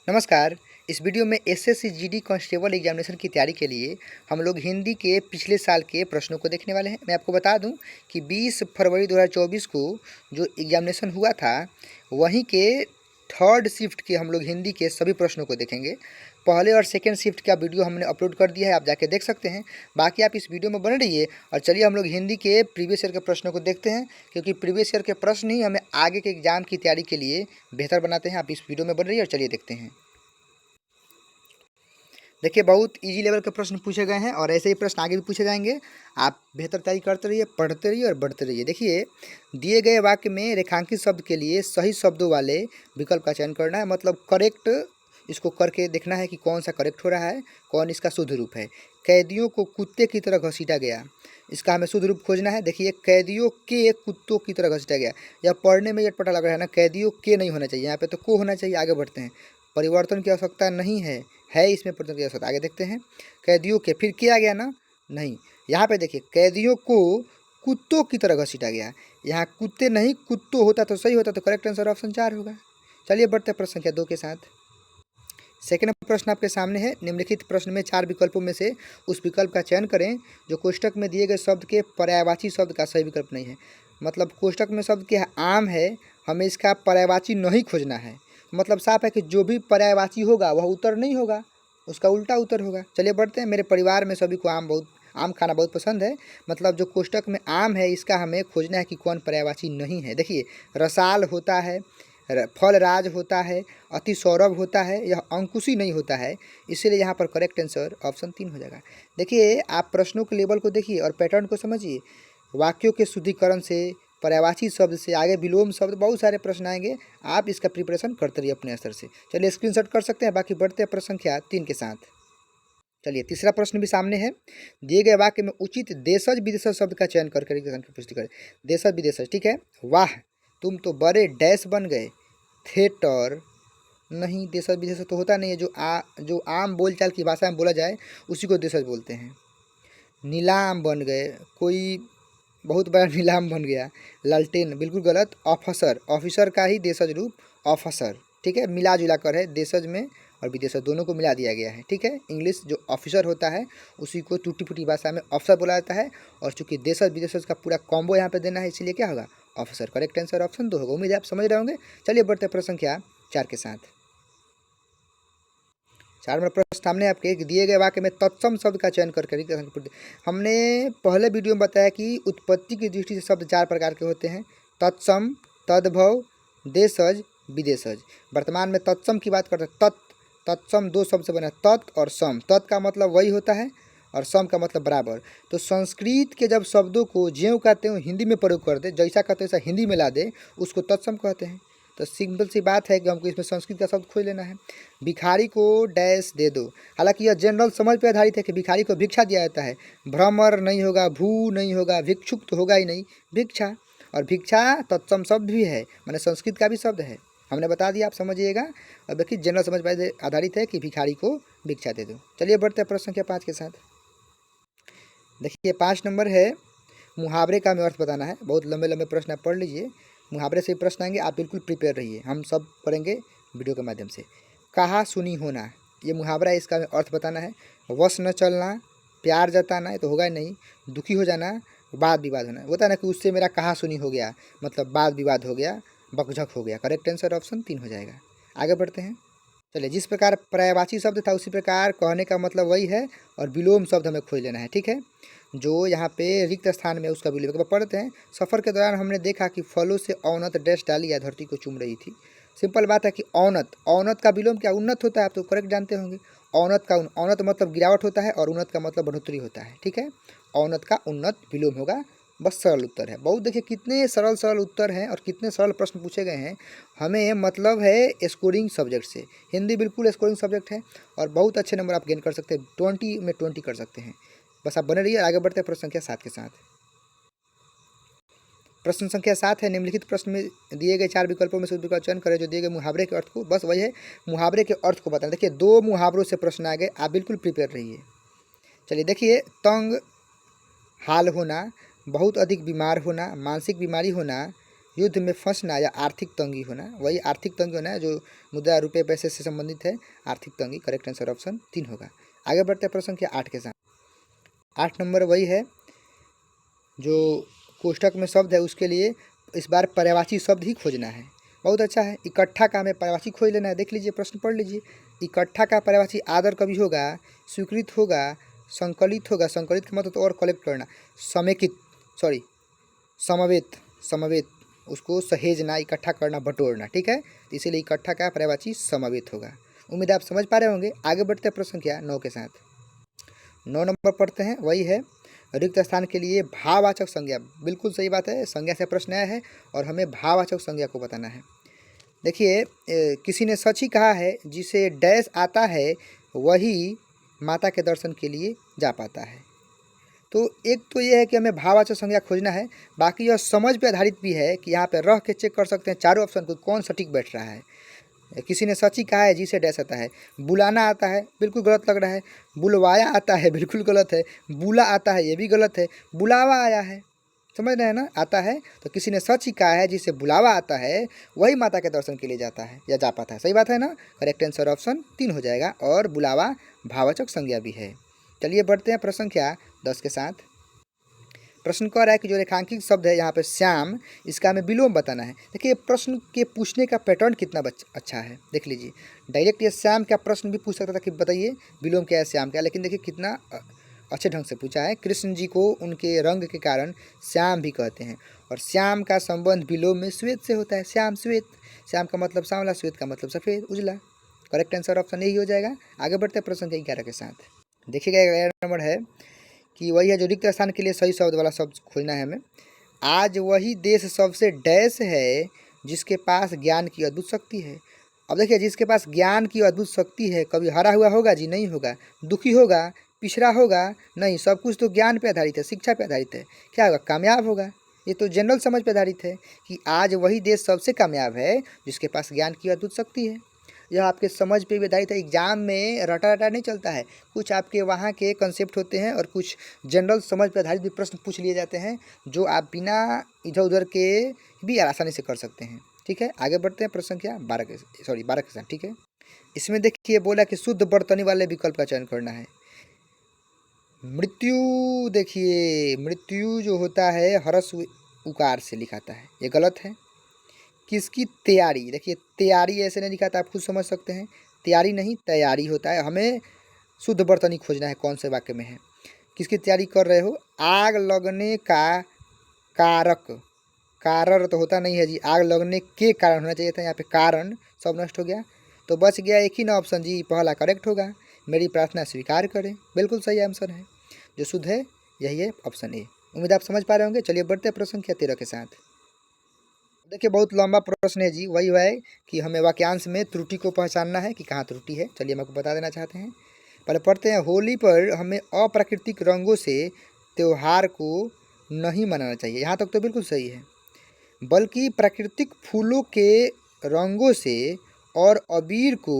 नमस्कार। इस वीडियो में एसएससी जीडी कांस्टेबल एग्जामिनेशन की तैयारी के लिए हम लोग हिंदी के पिछले साल के प्रश्नों को देखने वाले हैं। मैं आपको बता दूं कि 20 फरवरी 2024 को जो एग्जामिनेशन हुआ था वहीं के थर्ड शिफ्ट के हम लोग हिंदी के सभी प्रश्नों को देखेंगे। पहले और सेकेंड शिफ्ट का वीडियो हमने अपलोड कर दिया है, आप जाके देख सकते हैं। बाकी आप इस वीडियो में बने रहिए और चलिए हम लोग हिंदी के प्रीवियस ईयर के प्रश्नों को देखते हैं, क्योंकि प्रीवियस ईयर के प्रश्न ही हमें आगे के एग्जाम की तैयारी के लिए बेहतर बनाते हैं। आप इस वीडियो में बने रहिए और चलिए देखते हैं। देखिए, बहुत इजी लेवल के प्रश्न पूछे गए हैं और ऐसे ही प्रश्न आगे भी पूछे जाएंगे। आप बेहतर तैयारी करते रहिए, पढ़ते रहिए और बढ़ते रहिए। देखिए, दिए गए वाक्य में रेखांकित शब्द के लिए सही शब्दों वाले विकल्प का चयन करना है, मतलब करेक्ट इसको करके देखना है कि कौन सा करेक्ट हो रहा है, कौन इसका शुद्ध रूप है। कैदियों को कुत्ते की तरह घसीटा गया, इसका हमें शुद्ध रूप खोजना है। देखिए, कैदियों के कुत्तों की तरह घसीटा गया, यह पढ़ने में यटपटा लग रहा है ना। कैदियों के नहीं होना चाहिए, यहाँ पे तो को होना चाहिए। आगे बढ़ते हैं। परिवर्तन की आवश्यकता नहीं है इसमें परिवर्तन की आवश्यकता। आगे देखते हैं। कैदियों के, फिर क्या गया ना, नहीं। यहाँ पे देखिए, कैदियों को कुत्तों की तरह घसीटा गया, यहाँ कुत्ते नहीं कुत्तों होता तो सही होता, तो करेक्ट आंसर ऑप्शन 4 होगा। चलिए बढ़ते हैं प्रश्न संख्या 2 के साथ। सेकेंड प्रश्न आपके सामने है। निम्नलिखित प्रश्न में 4 विकल्पों में से उस विकल्प का चयन करें जो कोष्टक में दिए गए शब्द के पर्यायवाची शब्द का सही विकल्प नहीं है। मतलब कोष्टक में शब्द के आम है, हमें इसका पर्यायवाची नहीं खोजना है। मतलब साफ है कि जो भी पर्यायवाची होगा वह उत्तर नहीं होगा, उसका उल्टा उत्तर होगा। चलिए बढ़ते हैं। मेरे परिवार में सभी को आम खाना बहुत पसंद है, मतलब जो कोष्टक में आम है इसका हमें खोजना है कि कौन पर्यायवाची नहीं है। देखिए, रसाल होता है, फलराज होता है, अति सौरभ होता है, यह अंकुशी नहीं होता है, इसीलिए यहाँ पर करेक्ट आंसर ऑप्शन 3 हो जाएगा। देखिए, आप प्रश्नों के लेवल को देखिए और पैटर्न को समझिए। वाक्यों के शुद्धिकरण से, पर्यायवाची शब्द से, आगे विलोम शब्द, बहुत सारे प्रश्न आएंगे। आप इसका प्रिपरेशन करते रहिए अपने असर से। चलिए स्क्रीनशॉट कर सकते हैं। बाकी बढ़ते हैं प्रश्न संख्या 3 के साथ। चलिए तीसरा प्रश्न भी सामने है। दिए गए वाक्य में उचित देशज विदेशज शब्द का चयन करके पुष्टि करें। देशज विदेशज, ठीक है। वाह, तुम तो बड़े डैश बन गए। थिएटर नहीं, देशज विदेशज तो होता नहीं है। जो आम बोलचाल की भाषा में बोला जाए उसी को देशज बोलते हैं। नीलाम बन गए, कोई बहुत बड़ा नीलाम बन गया। लालटेन बिल्कुल गलत। ऑफिसर, ऑफिसर का ही देशज रूप ऑफिसर, ठीक है। मिला जुला कर है, देशज में और विदेशज दोनों को मिला दिया गया है, ठीक है। इंग्लिश जो ऑफिसर होता है उसी को टूटी फूटी भाषा में ऑफिसर बोला जाता है, और चूंकि देशज विदेशज का पूरा कॉम्बो यहाँ पे देना है, इसीलिए क्या होगा, ऑफिसर। करेक्ट आंसर ऑप्शन 2 होगा। उम्मीद है आप समझ रहे होंगे। चलिए बढ़ते प्रश्न संख्या 4 के साथ। 4 नंबर प्रश्न सामने आपके। दिए गए वाक्य में तत्सम शब्द का चयन करके हमने पहले वीडियो में बताया कि उत्पत्ति की दृष्टि से शब्द 4 प्रकार के होते हैं। तत्सम, तद्भव, देशज, विदेशज। वर्तमान में तत्सम की बात करते हैं। तत्सम 2 शब्द से बना है, तत् और सम। तत् का मतलब वही होता है और सम का मतलब बराबर। तो संस्कृत के जब शब्दों को ज्यों कहते हैं हिंदी में प्रयोग कर दे, जैसा कहते हैं वैसा हिंदी में ला दे, उसको तत्सम कहते हैं। तो सिंपल सी बात है कि हमको इसमें संस्कृत का शब्द खोज लेना है। भिखारी को डैश दे दो। हालांकि यह जनरल समझ पे आधारित है कि भिखारी को भिक्षा दिया जाता है। भ्रमर नहीं होगा, भू नहीं होगा, भिक्षुक तो होगा ही नहीं, भिक्षा। और भिक्षा तत्सम शब्द भी है, मैंने संस्कृत का भी शब्द है, हमने बता दिया, आप समझिएगा। अब देखिए, जनरल समझ पे आधारित है कि भिखारी को भिक्षा दे दो। चलिए बढ़ते हैं प्रश्न संख्या 5 के साथ। देखिए 5 नंबर है, मुहावरे का हमें अर्थ बताना है। बहुत लंबे लंबे प्रश्न आप पढ़ लीजिए, मुहावरे से प्रश्न आएंगे, आप बिल्कुल प्रिपेयर रहिए। हम सब पढ़ेंगे वीडियो के माध्यम से। कहा सुनी होना, ये मुहावरा है, इसका हमें अर्थ बताना है। वश न चलना, प्यार जताना, ये तो होगा ही नहीं। दुखी हो जाना, वाद विवाद होना, होता है ना कि उससे मेरा कहा सुनी हो गया, मतलब वाद विवाद हो गया, बकझक हो गया। करेक्ट आंसर ऑप्शन 3 हो जाएगा। आगे बढ़ते हैं। चलिए, जिस प्रकार पर्यायवाची शब्द था उसी प्रकार कहने का मतलब वही है, और विलोम शब्द हमें खोज लेना है, ठीक है। जो यहाँ पे रिक्त स्थान में उसका विलोम पढ़ते हैं। सफ़र के दौरान हमने देखा कि फलों से औनत डैश डाली या धरती को चूम रही थी। सिंपल बात है कि औनत, औनत का विलोम क्या, उन्नत होता है, आप तो करेक्ट जानते होंगे। औनत मतलब गिरावट होता है और उन्नत का मतलब बढ़ोतरी होता है, ठीक है। औनत का उन्नत विलोम होगा, बस सरल उत्तर है। बहुत देखिए कितने सरल सरल उत्तर हैं और कितने सरल प्रश्न पूछे गए हैं। हमें मतलब है स्कोरिंग सब्जेक्ट से। हिंदी बिल्कुल स्कोरिंग सब्जेक्ट है और बहुत अच्छे नंबर आप गेन कर सकते हैं, 20 में 20 कर सकते हैं। बस आप बने रहिए। आगे बढ़ते हैं प्रश्न संख्या 7 के साथ। प्रश्न संख्या 7 है, निम्नलिखित प्रश्न में दिए गए 4 विकल्पों में से विकल्प चयन करें जो दिए गए मुहावरे के अर्थ को, बस वही है, मुहावरे के अर्थ को बताना। देखिए 2 मुहावरों से प्रश्न आ गए, आप बिल्कुल प्रिपेयर रहिए। चलिए देखिए, तंग हाल होना, बहुत अधिक बीमार होना, मानसिक बीमारी होना, युद्ध में फंसना या आर्थिक तंगी होना, वही आर्थिक तंगी होना है जो मुद्रा रुपये पैसे से संबंधित है। आर्थिक तंगी, करेक्ट आंसर ऑप्शन 3 होगा। आगे बढ़ते हैं प्रश्न संख्या 8 के साथ। 8 नंबर वही है जो कोष्ठक में शब्द है, उसके लिए इस बार पर्यायवाची शब्द ही खोजना है। बहुत अच्छा है। इकट्ठा का हमें पर्यायवाची खोज लेना है। देख लीजिए, प्रश्न पढ़ लीजिए। इकट्ठा का पर्यायवाची आदर कभी होगा, स्वीकृत होगा, संकलित होगा। संकलित का मतलब तो और कलेक्ट करना, समेकित, सॉरी समवेत, समवेत उसको सहेजना, इकट्ठा करना, बटोरना, ठीक है। तो इसीलिए इकट्ठा का पर्यायवाची समवेत होगा। उम्मीद आप समझ पा रहे होंगे। आगे बढ़ते हैं प्रश्न संख्या 9 के साथ। 9 नंबर पढ़ते हैं, वही है रिक्त स्थान के लिए भाववाचक संज्ञा। बिल्कुल सही बात है, संज्ञा से प्रश्न आया है और हमें भाववाचक संज्ञा को बताना है। देखिए, किसी ने सच ही कहा है, जिसे डैश आता है वही माता के दर्शन के लिए जा पाता है। तो एक तो ये है कि हमें भाववाचक संज्ञा खोजना है। बाकी यह समझ पे आधारित भी है कि यहाँ पे रह के चेक कर सकते हैं चारों ऑप्शन को कौन सटीक बैठ रहा है। किसी ने सच ही कहा है, जिसे डैश आता है। बुलाना आता है, बिल्कुल गलत लग रहा है। बुलवाया आता है, बिल्कुल गलत है। बुला आता है, ये भी गलत है। बुलावा आया है, समझ रहे हैं ना, आता है। तो किसी ने सच ही कहा है, जिसे बुलावा आता है वही माता के दर्शन के लिए जाता है या जा पाता है। सही बात है ना। करेक्ट आंसर ऑप्शन 3 हो जाएगा और बुलावा भाववाचक संज्ञा भी है। चलिए बढ़ते हैं प्रश्न संख्या 10 के साथ। प्रश्न कह रहा है कि जो रेखांकित शब्द है यहाँ पे श्याम, इसका हमें विलोम बताना है। देखिए, प्रश्न के पूछने का पैटर्न कितना अच्छा है, देख लीजिए। डायरेक्ट ये श्याम क्या प्रश्न भी पूछ सकता था कि बताइए विलोम क्या है, श्याम क्या, लेकिन देखिए कितना अच्छे ढंग से पूछा है। कृष्ण जी को उनके रंग के कारण श्याम भी कहते हैं और श्याम का संबंध विलोम में श्वेत से होता है। श्याम श्वेत, श्याम का मतलब सांवला, श्वेत का मतलब सफ़ेद, उजला। करेक्ट आंसर ऑप्शन यही हो जाएगा। आगे बढ़ते हैं प्रश्न संख्या 11 के साथ। देखिएगा 11 नंबर है कि वही है जो रिक्त स्थान के लिए सही शब्द वाला शब्द खोजना है हमें। आज वही देश सबसे डैश है जिसके पास ज्ञान की अद्भुत शक्ति है। अब देखिए, जिसके पास ज्ञान की अद्भुत शक्ति है, कभी हारा हुआ होगा जी? नहीं होगा। दुखी होगा, पिछड़ा होगा? नहीं। सब कुछ तो ज्ञान पे आधारित है, शिक्षा पे आधारित है। क्या होगा? कामयाब होगा। ये तो जनरल समझ पे आधारित है कि आज वही देश सबसे कामयाब है जिसके पास ज्ञान की अद्भुत शक्ति है। यह आपके समझ पे भी आधारित है। एग्जाम में रटा रटा नहीं चलता है, कुछ आपके वहाँ के कंसेप्ट होते हैं और कुछ जनरल समझ पे आधारित भी प्रश्न पूछ लिए जाते हैं जो आप बिना इधर उधर के भी आसानी से कर सकते हैं, ठीक है। आगे बढ़ते हैं प्रश्न संख्या 12 के साथ, ठीक है। इसमें देखिए बोला कि शुद्ध बर्तनी वाले विकल्प का चयन करना है। मृत्यु, देखिए मृत्यु जो होता है हरस उकार से लिखाता है, ये गलत है। किसकी तैयारी, देखिए तैयारी ऐसे नहीं लिखा था, आप खुद समझ सकते हैं। तैयारी नहीं, तैयारी होता है। हमें शुद्ध बर्तनी खोजना है कौन से वाक्य में है। किसकी तैयारी कर रहे हो? आग लगने का कारक, कारण तो होता नहीं है जी, आग लगने के कारण होना चाहिए था, यहाँ पे कारण सब नष्ट हो गया। तो बच गया एक ही ना ऑप्शन जी, पहला करेक्ट होगा। मेरी प्रार्थना स्वीकार करें, बिल्कुल सही आंसर है। जो शुद्ध है यही है, ऑप्शन ए। उम्मीद आप समझ पा रहे होंगे। चलिए बढ़ते हैं प्रश्न संख्या 13 के साथ। देखिए बहुत लंबा प्रश्न है जी। वही है कि हमें वाक्यांश में त्रुटि को पहचानना है कि कहाँ त्रुटि है। चलिए हम आपको बता देना चाहते हैं। पहले पढ़ते हैं, होली पर हमें अप्राकृतिक रंगों से त्यौहार को नहीं मनाना चाहिए। यहाँ तक तो बिल्कुल सही है, बल्कि प्राकृतिक फूलों के रंगों से और अबीर को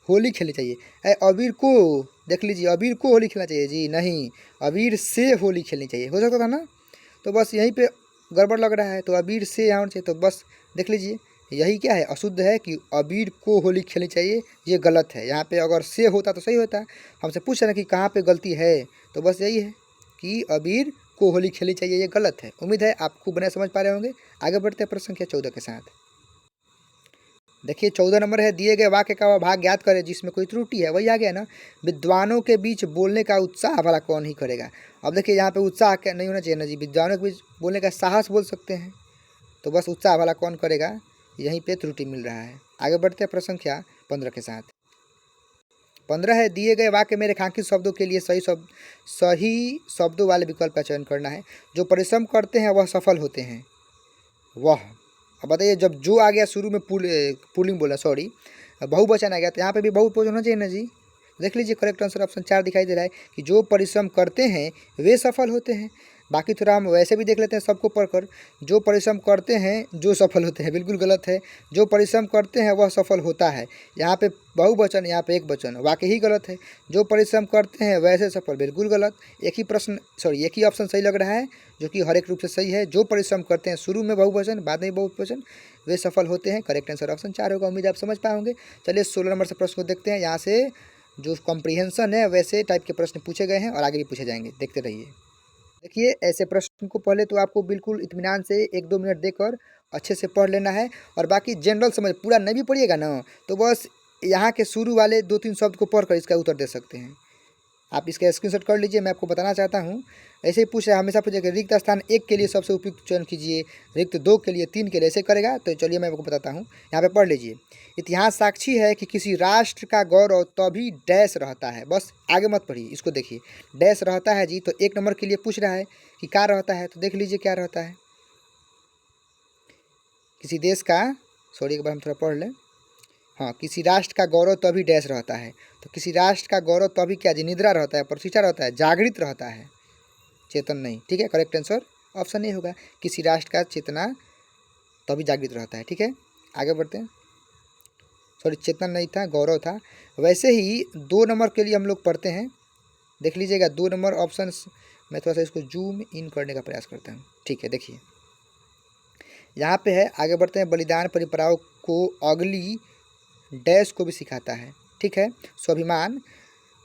होली खेलनी चाहिए। अबीर को, देख लीजिए, अबीर को होली खेलना चाहिए जी? नहीं, अबीर से होली खेलनी चाहिए। हो सकता था ना, तो बस यहीं पे गड़बड़ लग रहा है। तो अबीर से यहाँ चाहिए, तो बस देख लीजिए यही क्या है, अशुद्ध है कि अबीर को होली खेलनी चाहिए, ये गलत है। यहाँ पे अगर से होता तो सही होता। हमसे पूछ रहे हैं कि कहाँ पे गलती है, तो बस यही है कि अबीर को होली खेलनी चाहिए, ये गलत है। उम्मीद है आप खूब बना समझ पा रहे होंगे। आगे बढ़ते हैं प्रश्न संख्या 14 के साथ। देखिए 14 नंबर है, दिए गए वाक्य का वह भाग ज्ञात करें जिसमें कोई त्रुटि है। वही आ गया ना, विद्वानों के बीच बोलने का उत्साह भला कौन ही करेगा। अब देखिए यहाँ पे उत्साह क्या नहीं होना चाहिए ना जी, विद्वानों के बीच बोलने का साहस बोल सकते हैं, तो बस उत्साह भला कौन करेगा, यहीं पे त्रुटि मिल रहा है। आगे बढ़ते हैं प्रश्न संख्या 15 के साथ। 15 है, दिए गए वाक्य में रेखांकित शब्दों के लिए सही शब्दों वाले विकल्प का चयन करना है। जो परिश्रम करते हैं वह सफल होते हैं। वह, अब बताइए, जब जो आ गया शुरू में पुलिंग बोला, सॉरी बहुवचन आ गया, तो यहाँ पे भी बहुवचन होना चाहिए ना जी। देख लीजिए करेक्ट आंसर ऑप्शन 4 दिखाई दे रहा है कि जो परिश्रम करते हैं वे सफल होते हैं। बाकी थोड़ा हम वैसे भी देख लेते हैं सबको पढ़कर। जो परिश्रम करते हैं जो सफल होते हैं, बिल्कुल गलत है। जो परिश्रम करते हैं वह सफल होता है, यहाँ पे बहुवचन, यहाँ पे एक वचन, वाकई ही गलत है। जो परिश्रम करते हैं वैसे सफल, बिल्कुल गलत। एक ही प्रश्न एक ही ऑप्शन सही लग रहा है, जो कि हर एक रूप से सही है। जो परिश्रम करते हैं, शुरू में बहुवचन बाद में बहुवचन, वे सफल होते हैं। करेक्ट आंसर ऑप्शन 4 होगा। उम्मीद आप समझ पाओगे। चलिए 16 नंबर से प्रश्न को देखते हैं। यहाँ से जो कॉम्प्रिहेंशन है वैसे टाइप के प्रश्न पूछे गए हैं और आगे भी पूछे जाएंगे, देखते रहिए। देखिए ऐसे प्रश्न को पहले तो आपको बिल्कुल इत्मीनान से 1-2 मिनट देकर अच्छे से पढ़ लेना है, और बाकी जनरल समझ, पूरा नहीं भी पढ़िएगा ना तो बस यहाँ के शुरू वाले 2-3 शब्द को पढ़कर इसका उत्तर दे सकते हैं। आप इसका स्क्रीनशॉट कर लीजिए। मैं आपको बताना चाहता हूँ, ऐसे ही पूछ रहा है, हमेशा पूछेगा रिक्त स्थान 1 के लिए सबसे उपयुक्त चयन कीजिए, रिक्त 2 के लिए, 3 के लिए, ऐसे करेगा। तो चलिए मैं आपको बताता हूँ, यहाँ पे पढ़ लीजिए। इतिहास साक्षी है कि किसी राष्ट्र का गौरव तभी डैश रहता है। बस आगे मत पढ़िए, इसको देखिए। डैश रहता है जी, तो 1 नंबर के लिए पूछ रहा है कि क्या रहता है, तो देख लीजिए क्या रहता है। किसी देश का, एक बार हम थोड़ा पढ़ लें। हाँ, किसी राष्ट्र का गौरव तभी डैश रहता है। तो किसी राष्ट्र का गौरव तभी क्या जी, निद्रा रहता है, प्रतीक्षा रहता है, जागृत रहता है, चेतन नहीं। ठीक है, करेक्ट आंसर ऑप्शन ए होगा। किसी राष्ट्र का चेतना तभी जागृत रहता है। ठीक है, आगे बढ़ते हैं। चेतन नहीं था, गौरव था। वैसे ही 2 नंबर के लिए हम लोग पढ़ते हैं, देख लीजिएगा 2 नंबर ऑप्शन। मैं थोड़ा सा इसको जूम इन करने का प्रयास करता हूँ। ठीक है, देखिए यहाँ पे है, आगे बढ़ते हैं। बलिदान परंपराओं को अगली डैश को भी सिखाता है। ठीक है, स्वाभिमान,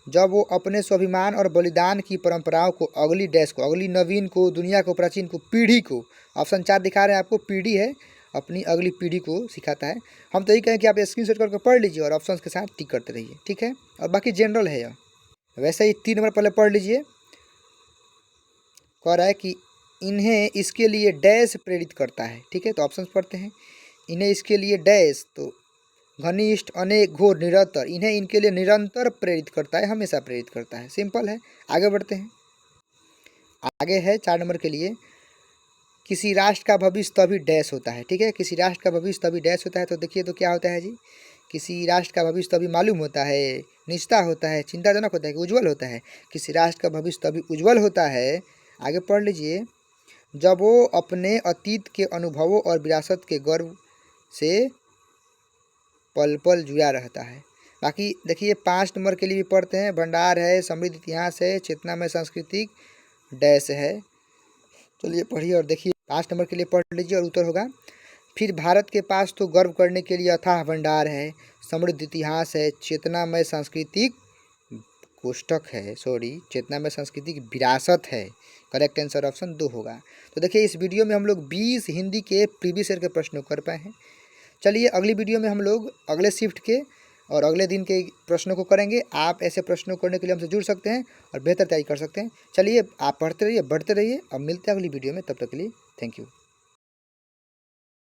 जब वो अपने स्वाभिमान और बलिदान की परंपराओं को अगली डैश को, अगली नवीन को, दुनिया को, प्राचीन को, पीढ़ी को, ऑप्शन 4 दिखा रहे हैं आपको, पीढ़ी है, अपनी अगली पीढ़ी को सिखाता है। हम तो यही कहें कि आप स्क्रीनशॉट करके पढ़ लीजिए और ऑप्शंस के साथ टिक करते रहिए। ठीक है, और बाकी जनरल है यह। वैसे ही 3 नंबर पहले पढ़ लीजिए। कह रहा है कि इन्हें इसके लिए डैश प्रेरित करता है। ठीक है, तो ऑप्शंस पढ़ते हैं। इन्हें इसके लिए डैश, तो घनिष्ठ, अनेक, घोर, निरंतर। इन्हें इनके लिए निरंतर प्रेरित करता है, हमेशा प्रेरित करता है। सिंपल है, आगे बढ़ते हैं। आगे है 4 नंबर के लिए, किसी राष्ट्र का भविष्य तभी डैश होता है। ठीक है, किसी राष्ट्र का भविष्य तभी डैश होता है। तो देखिए तो क्या होता है जी, किसी राष्ट्र का भविष्य तभी मालूम होता है, निजता होता है, चिंताजनक होता है कि उज्ज्वल होता है। किसी राष्ट्र का भविष्य तभी उज्ज्वल होता है। आगे पढ़ लीजिए, जब वो अपने अतीत के अनुभवों और विरासत के गर्व से पल पल जुड़ा रहता है। बाकी देखिए 5 नंबर के लिए भी पढ़ते हैं। भंडार है, समृद्ध इतिहास है, चेतना में सांस्कृतिक डैश है। चलिए पढ़िए और देखिए। 5 नंबर के लिए पढ़ लीजिए और उत्तर होगा, फिर भारत के पास तो गर्व करने के लिए अथाह भंडार है, समृद्ध इतिहास है, चेतना में सांस्कृतिक कोष्ठक है, चेतना में सांस्कृतिक विरासत है। करेक्ट आंसर ऑप्शन 2 होगा। तो देखिए इस वीडियो में हम लोग 20 हिंदी के प्रीवियस ईयर के प्रश्न कर पाए हैं। चलिए अगली वीडियो में हम लोग अगले शिफ्ट के और अगले दिन के प्रश्नों को करेंगे। आप ऐसे प्रश्नों करने के लिए हमसे जुड़ सकते हैं और बेहतर तैयारी कर सकते हैं। चलिए आप पढ़ते रहिए, बढ़ते रहिए, और मिलते हैं अगली वीडियो में। तब तक के लिए थैंक यू।